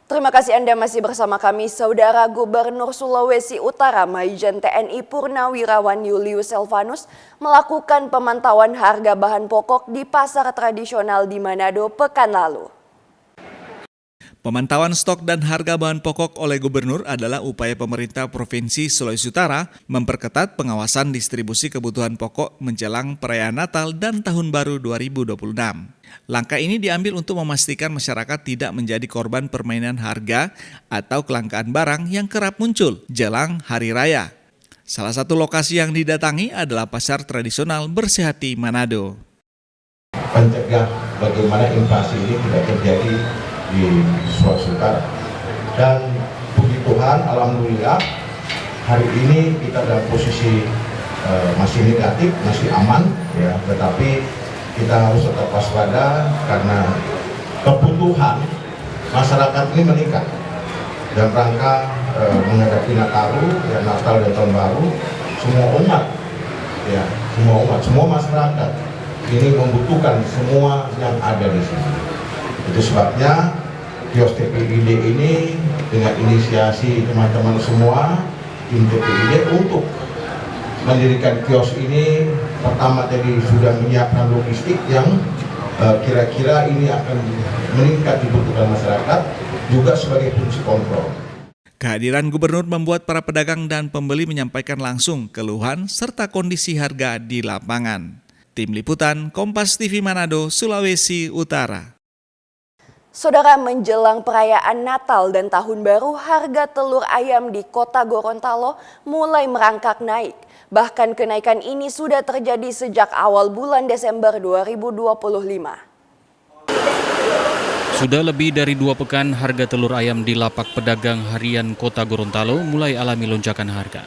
Terima kasih Anda masih bersama kami, Saudara. Gubernur Sulawesi Utara Maijen TNI Purnawirawan Julius Selvanus melakukan pemantauan harga bahan pokok di pasar tradisional di Manado pekan lalu. Pemantauan stok dan harga bahan pokok oleh Gubernur adalah upaya pemerintah Provinsi Sulawesi Utara memperketat pengawasan distribusi kebutuhan pokok menjelang perayaan Natal dan Tahun Baru 2026. Langkah ini diambil untuk memastikan masyarakat tidak menjadi korban permainan harga atau kelangkaan barang yang kerap muncul jelang Hari Raya. Salah satu lokasi yang didatangi adalah pasar tradisional Bersehati Manado. Mencegah bagaimana inflasi ini tidak terjadi di Sulawesi Utara. Dan puji Tuhan, alhamdulillah hari ini kita dalam posisi masih negatif, masih aman ya, tetapi kita harus tetap waspada karena kebutuhan masyarakat ini meningkat dalam rangka menghadapi Nataru, ya, Natal dan Tahun Baru. Semua umat, ya, semua masyarakat ini membutuhkan semua yang ada di sini. Itu sebabnya kios TPID ini dengan inisiasi teman-teman semua tim TPID untuk mendirikan kios ini, pertama tadi sudah menyiapkan logistik yang kira-kira ini akan meningkat dibutuhkan masyarakat, juga sebagai fungsi kontrol. Kehadiran Gubernur membuat para pedagang dan pembeli menyampaikan langsung keluhan serta kondisi harga di lapangan. Tim Liputan Kompas TV Manado, Sulawesi Utara. Saudara, menjelang perayaan Natal dan Tahun Baru, harga telur ayam di Kota Gorontalo mulai merangkak naik. Bahkan kenaikan ini sudah terjadi sejak awal bulan Desember 2025. Sudah lebih dari 2 pekan harga telur ayam di lapak pedagang harian Kota Gorontalo mulai alami lonjakan harga.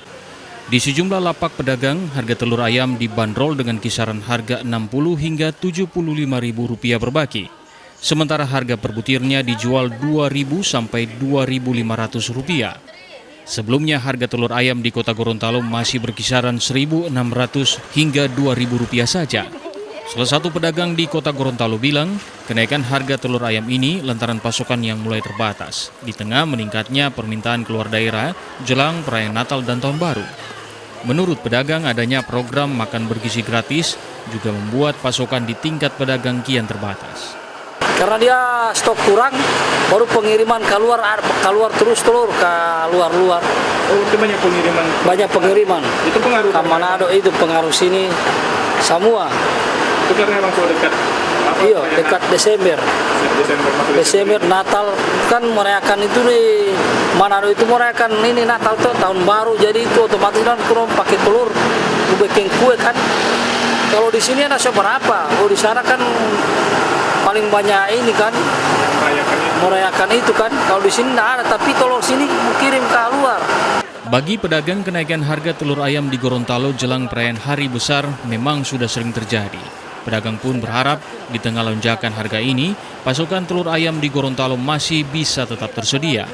Di sejumlah lapak pedagang, harga telur ayam dibanderol dengan kisaran harga Rp60.000 hingga Rp75.000 per baki. sementara harga per butirnya dijual Rp2.000 sampai Rp2.500. Sebelumnya harga telur ayam di Kota Gorontalo masih berkisaran Rp1.600 hingga Rp2.000 saja. Salah satu pedagang di Kota Gorontalo bilang, kenaikan harga telur ayam ini lantaran pasokan yang mulai terbatas, di tengah meningkatnya permintaan keluar daerah jelang perayaan Natal dan Tahun Baru. Menurut pedagang, adanya program makan bergizi gratis juga membuat pasokan di tingkat pedagang kian terbatas. Karena dia stok kurang, baru pengiriman keluar terus telur ke luar-luar. Oh, itu banyak pengiriman? Banyak pengiriman. Itu pengaruh? Ke Manado itu pengaruh sini semua. Itu karena emang sudah dekat? Iya, dekat Desember. Desember, Natal, kan merayakan itu nih, Manado itu merayakan ini Natal tuh, Tahun Baru, jadi itu otomatis kan kurang pakai telur, bikin kue kan. Kalau di sini ada seberapa, kalau di sana kan paling banyak ini kan, merayakan itu kan. Kalau di sini tidak ada, tapi telur sini kirim ke luar. Bagi pedagang, kenaikan harga telur ayam di Gorontalo jelang perayaan Hari Besar memang sudah sering terjadi. Pedagang pun berharap di tengah lonjakan harga ini, pasokan telur ayam di Gorontalo masih bisa tetap tersedia.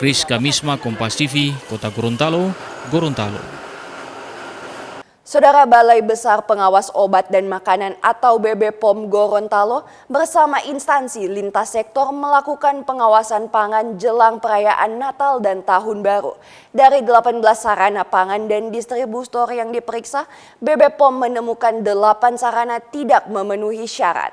Kris Kamisma, Kompas TV, Kota Gorontalo, Gorontalo. Saudara, Balai Besar Pengawas Obat dan Makanan atau BBPOM Gorontalo bersama instansi lintas sektor melakukan pengawasan pangan jelang perayaan Natal dan Tahun Baru. Dari 18 sarana pangan dan distributor yang diperiksa, BBPOM menemukan 8 sarana tidak memenuhi syarat.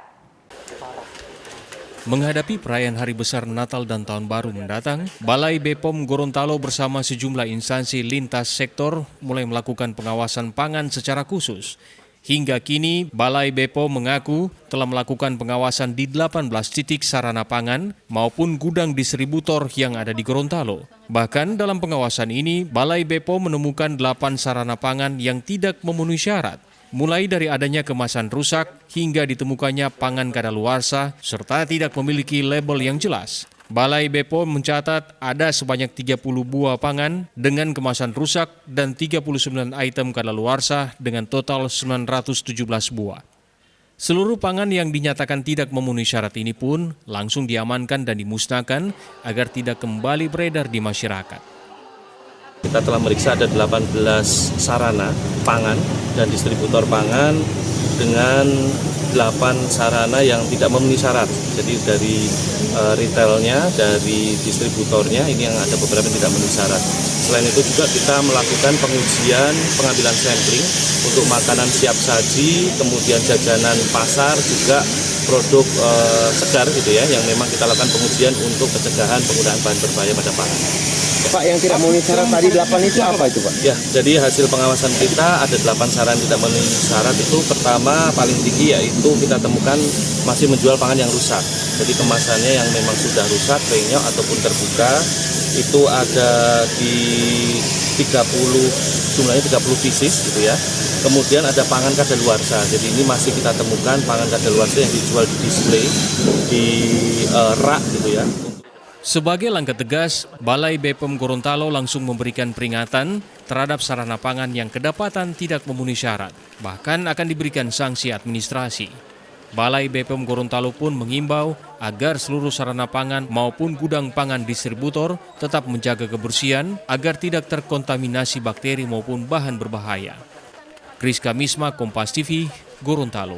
Menghadapi perayaan Hari Besar Natal dan Tahun Baru mendatang, Balai BPOM Gorontalo bersama sejumlah instansi lintas sektor mulai melakukan pengawasan pangan secara khusus. Hingga kini, Balai BPOM mengaku telah melakukan pengawasan di 18 titik sarana pangan maupun gudang distributor yang ada di Gorontalo. Bahkan dalam pengawasan ini, Balai BPOM menemukan 8 sarana pangan yang tidak memenuhi syarat. Mulai dari adanya kemasan rusak hingga ditemukannya pangan kadaluarsa serta tidak memiliki label yang jelas. Balai BPOM mencatat ada sebanyak 30 buah pangan dengan kemasan rusak dan 39 item kadaluarsa dengan total 917 buah. Seluruh pangan yang dinyatakan tidak memenuhi syarat ini pun langsung diamankan dan dimusnahkan agar tidak kembali beredar di masyarakat. Kita telah meriksa ada 18 sarana pangan dan distributor pangan dengan 8 sarana yang tidak memenuhi syarat. Jadi dari retailnya, dari distributornya, ini yang ada beberapa yang tidak memenuhi syarat. Selain itu juga kita melakukan pengujian pengambilan sampling untuk makanan siap saji, kemudian jajanan pasar, juga produk segar gitu ya, yang memang kita lakukan pengujian untuk pencegahan penggunaan bahan berbahaya pada pangan. Pak, yang tidak memenuhi syarat tadi 8 itu apa itu Pak? Ya, jadi hasil pengawasan kita ada 8 saran tidak memenuhi syarat itu. Pertama paling tinggi yaitu kita temukan masih menjual pangan yang rusak. Jadi kemasannya yang memang sudah rusak, penyok ataupun terbuka, itu ada di 30, jumlahnya 30 pieces gitu ya. Kemudian ada pangan kadaluarsa. Jadi ini masih kita temukan pangan kadaluarsa yang dijual di display di rak gitu ya. Sebagai langkah tegas, Balai BPOM Gorontalo langsung memberikan peringatan terhadap sarana pangan yang kedapatan tidak memenuhi syarat, bahkan akan diberikan sanksi administrasi. Balai BPOM Gorontalo pun mengimbau agar seluruh sarana pangan maupun gudang pangan distributor tetap menjaga kebersihan agar tidak terkontaminasi bakteri maupun bahan berbahaya. Kris Kamisma, Kompas TV, Gorontalo.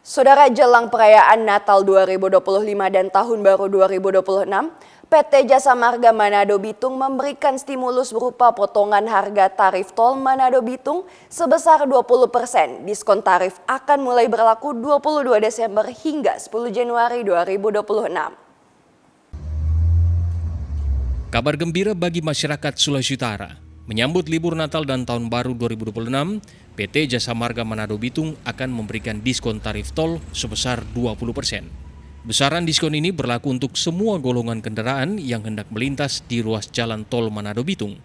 Saudara, jelang perayaan Natal 2025 dan Tahun Baru 2026, PT Jasa Marga Manado Bitung memberikan stimulus berupa potongan harga tarif tol Manado Bitung sebesar 20%. Diskon tarif akan mulai berlaku 22 Desember hingga 10 Januari 2026. Kabar gembira bagi masyarakat Sulawesi Utara. Menyambut libur Natal dan Tahun Baru 2026, PT Jasa Marga Manado Bitung akan memberikan diskon tarif tol sebesar 20%. Besaran diskon ini berlaku untuk semua golongan kendaraan yang hendak melintas di ruas jalan tol Manado Bitung.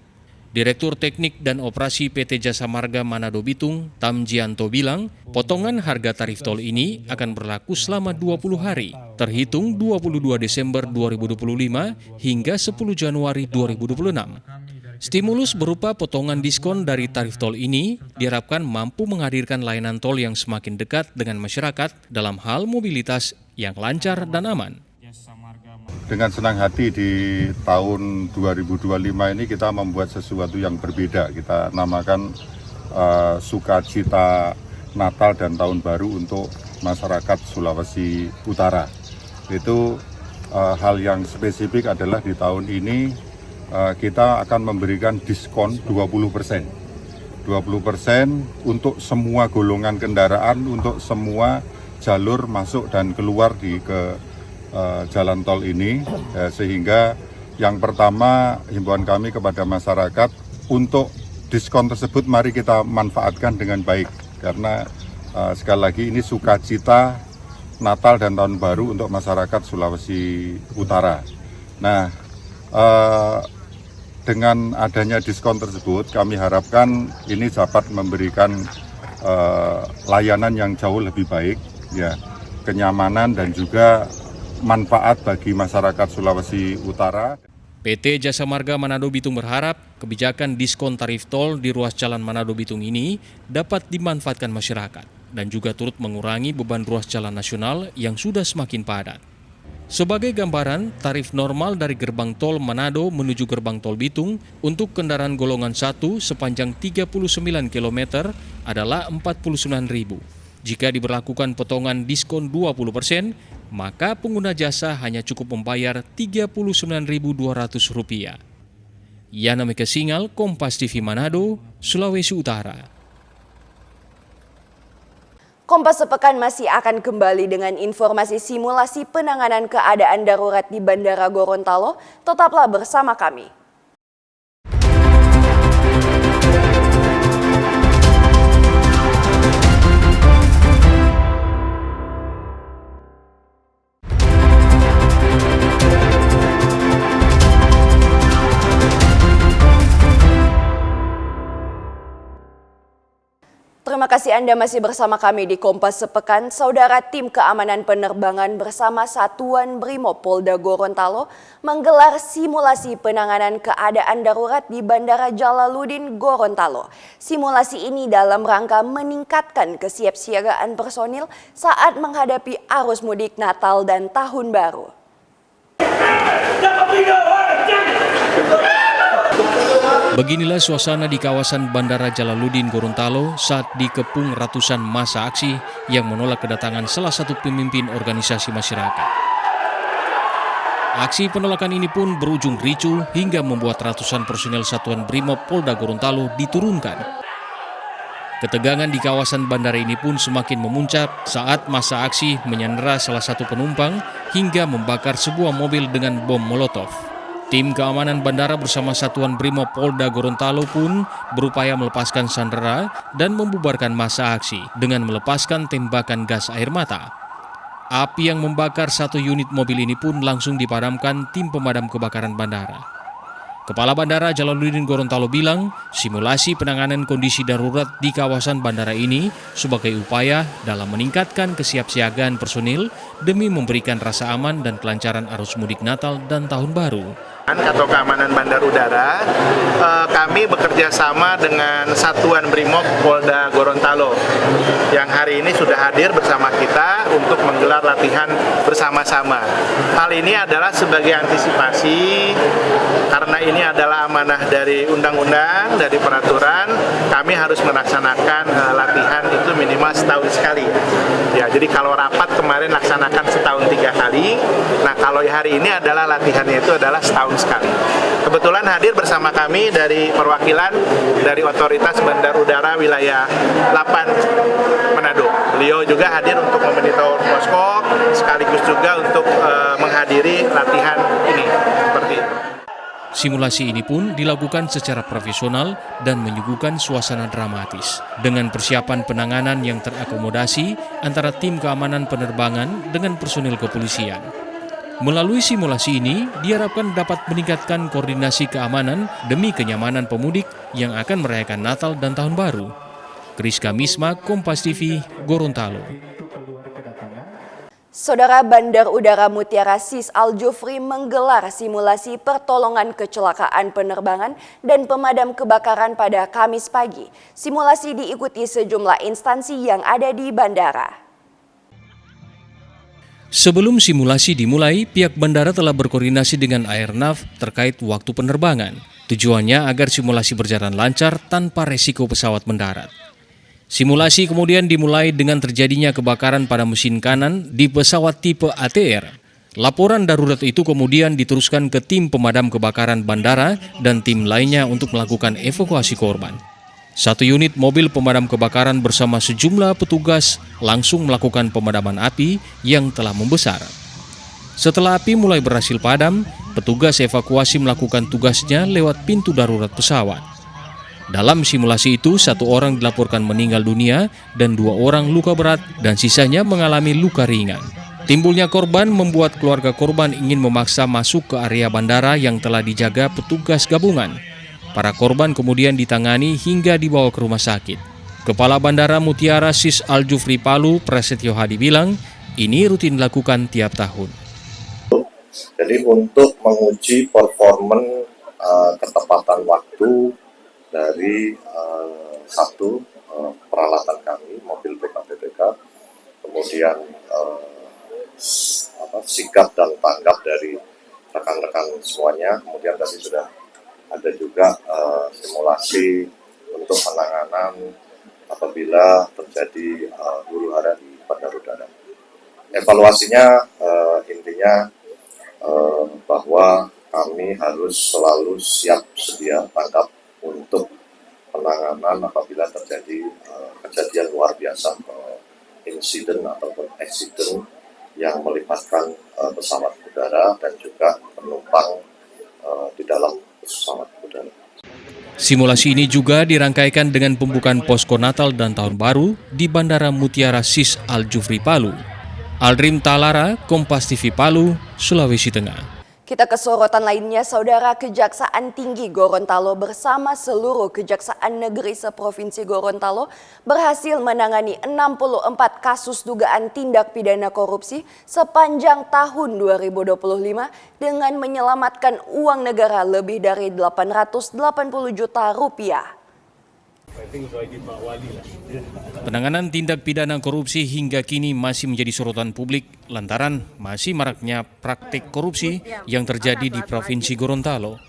Direktur Teknik dan Operasi PT Jasa Marga Manado Bitung, Tamjianto bilang, potongan harga tarif tol ini akan berlaku selama 20 hari, terhitung 22 Desember 2025 hingga 10 Januari 2026. Stimulus berupa potongan diskon dari tarif tol ini diharapkan mampu menghadirkan layanan tol yang semakin dekat dengan masyarakat dalam hal mobilitas yang lancar dan aman. Dengan senang hati di tahun 2025 ini kita membuat sesuatu yang berbeda. Kita namakan Sukacita Natal dan Tahun Baru untuk masyarakat Sulawesi Utara. Itu hal yang spesifik adalah di tahun ini kita akan memberikan diskon 20%. 20% untuk semua golongan kendaraan, untuk semua jalur masuk dan keluar ke jalan tol ini, sehingga yang pertama himbauan kami kepada masyarakat untuk diskon tersebut mari kita manfaatkan dengan baik, karena sekali lagi ini sukacita Natal dan Tahun Baru untuk masyarakat Sulawesi Utara. Nah, dengan adanya diskon tersebut kami harapkan ini dapat memberikan layanan yang jauh lebih baik, ya, kenyamanan dan juga manfaat bagi masyarakat Sulawesi Utara. PT Jasa Marga Manado Bitung berharap kebijakan diskon tarif tol di ruas jalan Manado Bitung ini dapat dimanfaatkan masyarakat dan juga turut mengurangi beban ruas jalan nasional yang sudah semakin padat. Sebagai gambaran, tarif normal dari gerbang tol Manado menuju gerbang tol Bitung untuk kendaraan golongan 1 sepanjang 39 km adalah Rp49.000. Jika diberlakukan potongan diskon 20%, maka pengguna jasa hanya cukup membayar Rp39.200. Yana Mika Singal, Kompas TV Manado, Sulawesi Utara. Kompas Sepekan masih akan kembali dengan informasi simulasi penanganan keadaan darurat di Bandara Gorontalo. Tetaplah bersama kami. Terima kasih Anda masih bersama kami di Kompas Sepekan. Saudara, tim keamanan penerbangan bersama Satuan Brimob Polda Gorontalo menggelar simulasi penanganan keadaan darurat di Bandara Jalaluddin Gorontalo. Simulasi ini dalam rangka meningkatkan kesiapsiagaan personil saat menghadapi arus mudik Natal dan Tahun Baru. Beginilah suasana di kawasan Bandara Jalaluddin Gorontalo saat dikepung ratusan massa aksi yang menolak kedatangan salah satu pemimpin organisasi masyarakat. Aksi penolakan ini pun berujung ricuh hingga membuat ratusan personel Satuan Brimob Polda Gorontalo diturunkan. Ketegangan di kawasan bandara ini pun semakin memuncak saat massa aksi menyandera salah satu penumpang hingga membakar sebuah mobil dengan bom molotov. Tim keamanan bandara bersama Satuan Brimob Polda Gorontalo pun berupaya melepaskan sandera dan membubarkan massa aksi dengan melepaskan tembakan gas air mata. Api yang membakar satu unit mobil ini pun langsung dipadamkan tim pemadam kebakaran bandara. Kepala Bandara Jalaluddin Gorontalo bilang, simulasi penanganan kondisi darurat di kawasan bandara ini sebagai upaya dalam meningkatkan kesiapsiagaan personil demi memberikan rasa aman dan kelancaran arus mudik Natal dan Tahun Baru. Atau keamanan bandar udara, kami bekerja sama dengan Satuan Brimob Polda Gorontalo yang hari ini sudah hadir bersama kita untuk menggelar latihan bersama-sama. Hal ini adalah sebagai antisipasi karena ini adalah amanah dari undang-undang, dari peraturan, kami harus melaksanakan latihan itu minimal setahun sekali. Ya, jadi kalau rapat kemarin laksanakan setahun 3 kali, nah kalau hari ini adalah latihannya itu adalah setahun sekali. Kebetulan hadir bersama kami dari perwakilan dari Otoritas Bandar Udara Wilayah 8 Manado. Beliau juga hadir untuk memonitor posko sekaligus juga untuk menghadiri latihan ini seperti itu. Simulasi ini pun dilakukan secara profesional dan menyuguhkan suasana dramatis dengan persiapan penanganan yang terakomodasi antara tim keamanan penerbangan dengan personil kepolisian. Melalui simulasi ini diharapkan dapat meningkatkan koordinasi keamanan demi kenyamanan pemudik yang akan merayakan Natal dan Tahun Baru. Kriska Misma, Kompas TV, Gorontalo. Saudara, Bandar Udara Mutiara SIS Al-Jufri menggelar simulasi pertolongan kecelakaan penerbangan dan pemadam kebakaran pada Kamis pagi. Simulasi diikuti sejumlah instansi yang ada di bandara. Sebelum simulasi dimulai, pihak bandara telah berkoordinasi dengan Airnav terkait waktu penerbangan. Tujuannya agar simulasi berjalan lancar tanpa resiko pesawat mendarat. Simulasi kemudian dimulai dengan terjadinya kebakaran pada mesin kanan di pesawat tipe ATR. Laporan darurat itu kemudian diteruskan ke tim pemadam kebakaran bandara dan tim lainnya untuk melakukan evakuasi korban. Satu unit mobil pemadam kebakaran bersama sejumlah petugas langsung melakukan pemadaman api yang telah membesar. Setelah api mulai berhasil padam, petugas evakuasi melakukan tugasnya lewat pintu darurat pesawat. Dalam simulasi itu, 1 orang dilaporkan meninggal dunia dan 2 orang luka berat dan sisanya mengalami luka ringan. Timbulnya korban membuat keluarga korban ingin memaksa masuk ke area bandara yang telah dijaga petugas gabungan. Para korban kemudian ditangani hingga dibawa ke rumah sakit. Kepala Bandara Mutiara SIS Al-Jufri Palu, Prasetyo Hadi bilang, ini rutin dilakukan tiap tahun. Jadi untuk menguji performan ketepatan waktu dari peralatan kami, mobil PKPTK, kemudian sikap dan tanggap dari rekan-rekan semuanya. Kemudian tadi sudah ada juga simulasi untuk penanganan apabila terjadi huru-hara di bandar udara. Evaluasinya intinya bahwa kami harus selalu siap sedia tanggap untuk penanganan apabila terjadi kejadian luar biasa, insiden ataupun eksiden yang melibatkan pesawat udara dan juga penumpang di dalam pesawat udara. Simulasi ini juga dirangkaikan dengan pembukaan posko Natal dan Tahun Baru di Bandara Mutiara SIS Al-Jufri Palu. Aldrim Talara, Kompas TV Palu, Sulawesi Tengah. Kita ke sorotan lainnya, Saudara. Kejaksaan Tinggi Gorontalo bersama seluruh Kejaksaan Negeri seprovinsi Gorontalo berhasil menangani 64 kasus dugaan tindak pidana korupsi sepanjang tahun 2025 dengan menyelamatkan uang negara lebih dari 880 juta rupiah. Penanganan tindak pidana korupsi hingga kini masih menjadi sorotan publik lantaran masih maraknya praktik korupsi yang terjadi di Provinsi Gorontalo.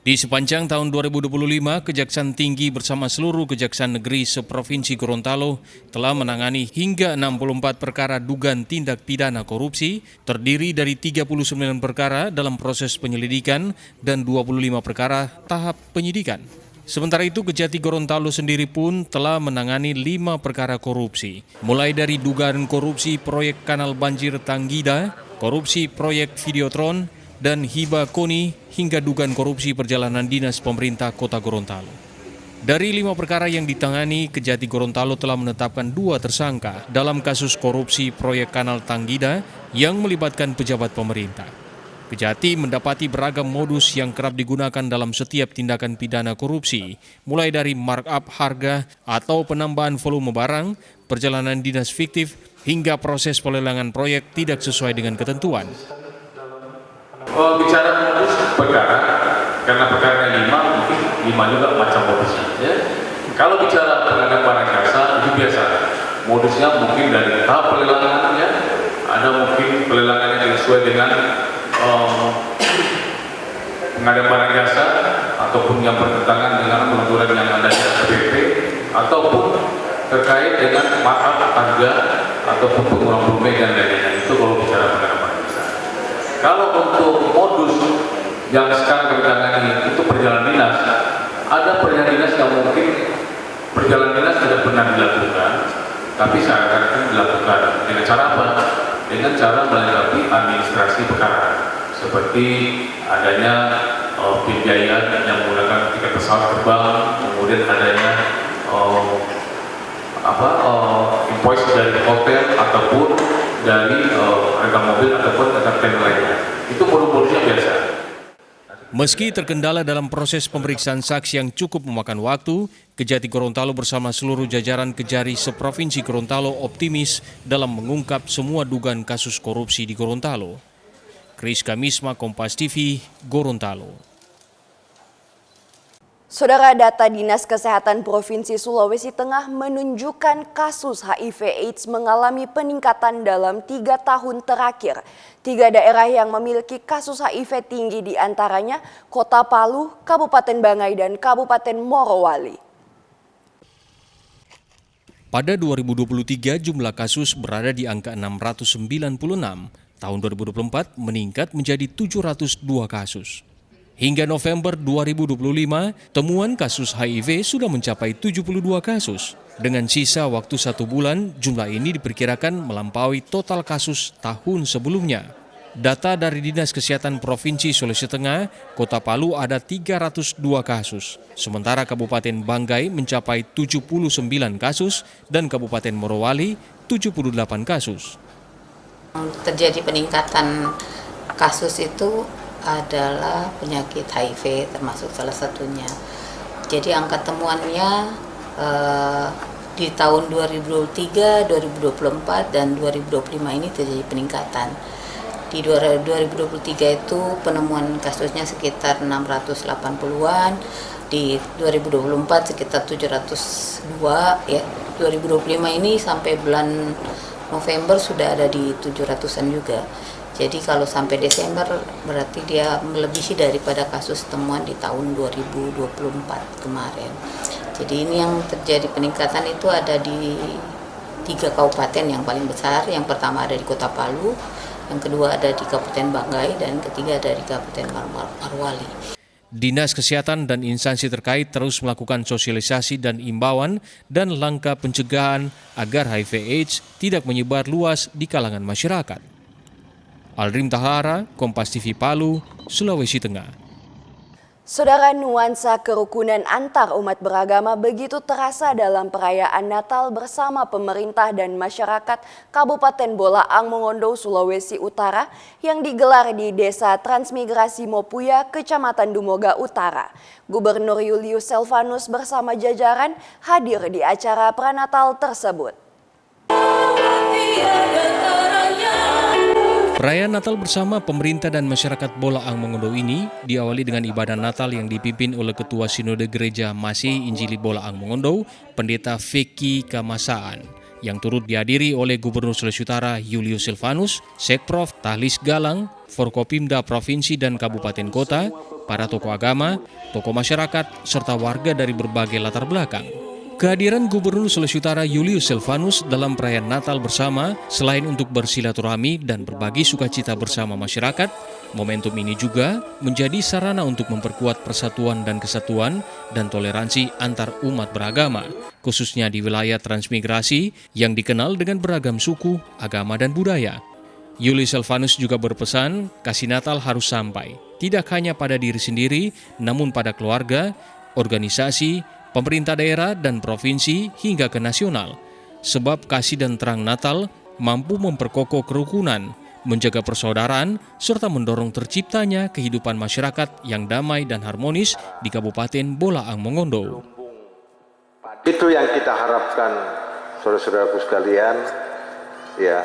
Di sepanjang tahun 2025, Kejaksaan Tinggi bersama seluruh Kejaksaan Negeri seprovinsi Gorontalo telah menangani hingga 64 perkara dugaan tindak pidana korupsi, terdiri dari 39 perkara dalam proses penyelidikan dan 25 perkara tahap penyidikan. Sementara itu, Kejati Gorontalo sendiri pun telah menangani 5 perkara korupsi, mulai dari dugaan korupsi proyek kanal banjir Tanggida, korupsi proyek Videotron, dan hibah KONI, hingga dugaan korupsi perjalanan dinas pemerintah Kota Gorontalo. Dari 5 perkara yang ditangani, Kejati Gorontalo telah menetapkan 2 tersangka dalam kasus korupsi proyek kanal Tanggida yang melibatkan pejabat pemerintah. Kejati mendapati beragam modus yang kerap digunakan dalam setiap tindakan pidana korupsi, mulai dari markup harga atau penambahan volume barang, perjalanan dinas fiktif, hingga proses pelelangan proyek tidak sesuai dengan ketentuan. Bicara modus perkara, karena perkara 5, mungkin 5 juga macam modusnya. Ya. Kalau bicara pengadaan barang jasa, itu biasa. Modusnya mungkin dari tahap pelelangan, ya. Ada mungkin pelelangan yang sesuai dengan pengadaan barang jasa ataupun yang bertentangan dengan peraturan yang ada di APBP ataupun terkait dengan markup harga ataupun pengurangan volume dan lain-lain. Itu kalau bicara pengadaan barang jasa. Kalau untuk modus yang sekarang kami tangani itu perjalanan dinas, ada perjalanan dinas yang mungkin perjalanan dinas tidak pernah dilakukan, tapi seakan-akan dilakukan dengan cara apa? Dengan cara melengkapi administrasi perkara. Seperti adanya pembiayaan yang menggunakan tiket pesawat terbang, kemudian adanya invoice dari hotel ataupun dari harga mobil ataupun harga lainnya. Itu modus-modusnya biasa. Meski terkendala dalam proses pemeriksaan saksi yang cukup memakan waktu, Kejati Gorontalo bersama seluruh jajaran Kejari seprovinsi Gorontalo optimis dalam mengungkap semua dugaan kasus korupsi di Gorontalo. Kris Kamisma, Kompas TV, Gorontalo. Saudara, data Dinas Kesehatan Provinsi Sulawesi Tengah menunjukkan kasus HIV/AIDS mengalami peningkatan dalam 3 tahun terakhir. 3 daerah yang memiliki kasus HIV tinggi diantaranya Kota Palu, Kabupaten Banggai, dan Kabupaten Morowali. Pada 2023 jumlah kasus berada di angka 696, tahun 2024 meningkat menjadi 702 kasus. Hingga November 2025, temuan kasus HIV sudah mencapai 72 kasus. Dengan sisa waktu 1 bulan, jumlah ini diperkirakan melampaui total kasus tahun sebelumnya. Data dari Dinas Kesehatan Provinsi Sulawesi Tengah, Kota Palu ada 302 kasus. Sementara Kabupaten Banggai mencapai 79 kasus dan Kabupaten Morowali 78 kasus. Terjadi peningkatan kasus itu adalah penyakit HIV termasuk salah satunya. Jadi angka temuannya di tahun 2023, 2024, dan 2025 ini terjadi peningkatan. Di 2023 itu penemuan kasusnya sekitar 680-an, di 2024 sekitar 702 ya. 2025 ini sampai bulan November sudah ada di 700-an juga. Jadi kalau sampai Desember berarti dia melebihi daripada kasus temuan di tahun 2024 kemarin. Jadi ini yang terjadi peningkatan itu ada di 3 kabupaten yang paling besar. Yang pertama ada di Kota Palu, yang kedua ada di Kabupaten Banggai, dan ketiga ada di Kabupaten Morowali. Dinas Kesehatan dan instansi terkait terus melakukan sosialisasi dan imbauan dan langkah pencegahan agar HIV/AIDS tidak menyebar luas di kalangan masyarakat. Aldrim Tahara, Kompas TV Palu, Sulawesi Tengah. Saudara, nuansa kerukunan antar umat beragama begitu terasa dalam perayaan Natal bersama pemerintah dan masyarakat Kabupaten Bolaang Mongondo, Sulawesi Utara yang digelar di Desa Transmigrasi Mopuya, Kecamatan Dumoga Utara. Gubernur Julius Selvanus bersama jajaran hadir di acara pranatal tersebut. Perayaan Natal bersama pemerintah dan masyarakat Bolaang Mongondo ini diawali dengan ibadah Natal yang dipimpin oleh Ketua Sinode Gereja Masih Injili Bolaang Mongondo, Pendeta Feki Kamasaan, yang turut dihadiri oleh Gubernur Sulawesi Utara Julius Selvanus, Sekprov Tahlis Galang, Forkopimda Provinsi dan Kabupaten Kota, para tokoh agama, tokoh masyarakat, serta warga dari berbagai latar belakang. Kehadiran Gubernur Sulawesi Utara Julius Selvanus dalam perayaan Natal bersama selain untuk bersilaturahmi dan berbagi sukacita bersama masyarakat, momentum ini juga menjadi sarana untuk memperkuat persatuan dan kesatuan dan toleransi antar umat beragama, khususnya di wilayah transmigrasi yang dikenal dengan beragam suku, agama, dan budaya. Julius Selvanus juga berpesan, kasih Natal harus sampai, tidak hanya pada diri sendiri, namun pada keluarga, organisasi, pemerintah daerah dan provinsi hingga ke nasional. Sebab kasih dan terang Natal mampu memperkokoh kerukunan, menjaga persaudaraan, serta mendorong terciptanya kehidupan masyarakat yang damai dan harmonis di Kabupaten Bolaang Mongondo. Itu yang kita harapkan, saudara-saudaraku sekalian, ya,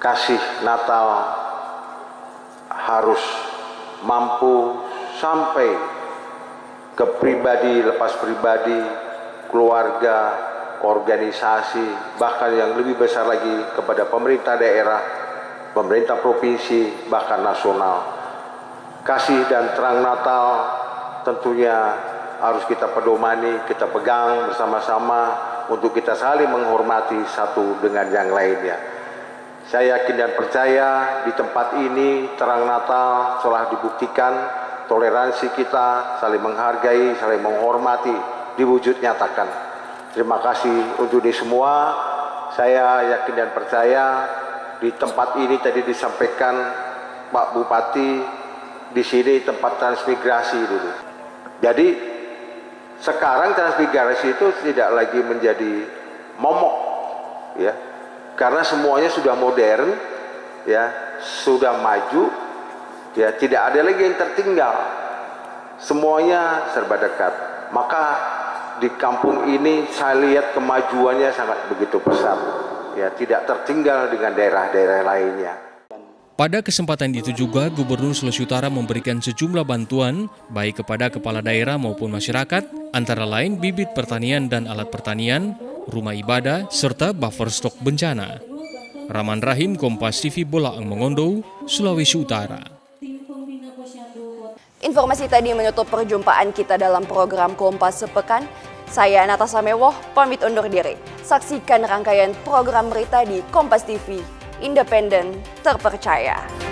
kasih Natal harus mampu sampai ke pribadi, lepas pribadi, keluarga, organisasi, bahkan yang lebih besar lagi kepada pemerintah daerah, pemerintah provinsi, bahkan nasional. Kasih dan terang Natal tentunya harus kita pedomani, kita pegang bersama-sama untuk kita saling menghormati satu dengan yang lainnya. Saya yakin dan percaya di tempat ini terang Natal telah dibuktikan, toleransi kita, saling menghargai, saling menghormati, diwujud nyatakan. Terima kasih untuk ini semua. Saya yakin dan percaya di tempat ini tadi disampaikan Pak Bupati, di sini tempat transmigrasi dulu. Jadi sekarang transmigrasi itu tidak lagi menjadi momok, ya, karena semuanya sudah modern, ya, sudah maju. Ya, tidak ada lagi yang tertinggal. semuanya serba dekat. Maka di kampung ini saya lihat kemajuannya sangat begitu pesat, ya, tidak tertinggal dengan daerah-daerah lainnya. Pada kesempatan itu juga, Gubernur Sulawesi Utara memberikan sejumlah bantuan baik kepada kepala daerah maupun masyarakat, antara lain bibit pertanian dan alat pertanian, rumah ibadah, serta buffer stok bencana. Rahman Rahim, Kompas TV, Bolaang Mongondo, Sulawesi Utara. Informasi tadi menutup perjumpaan kita dalam program Kompas Sepekan. Saya Natasha Mewoh, pamit undur diri. Saksikan rangkaian program berita di Kompas TV, independen, terpercaya.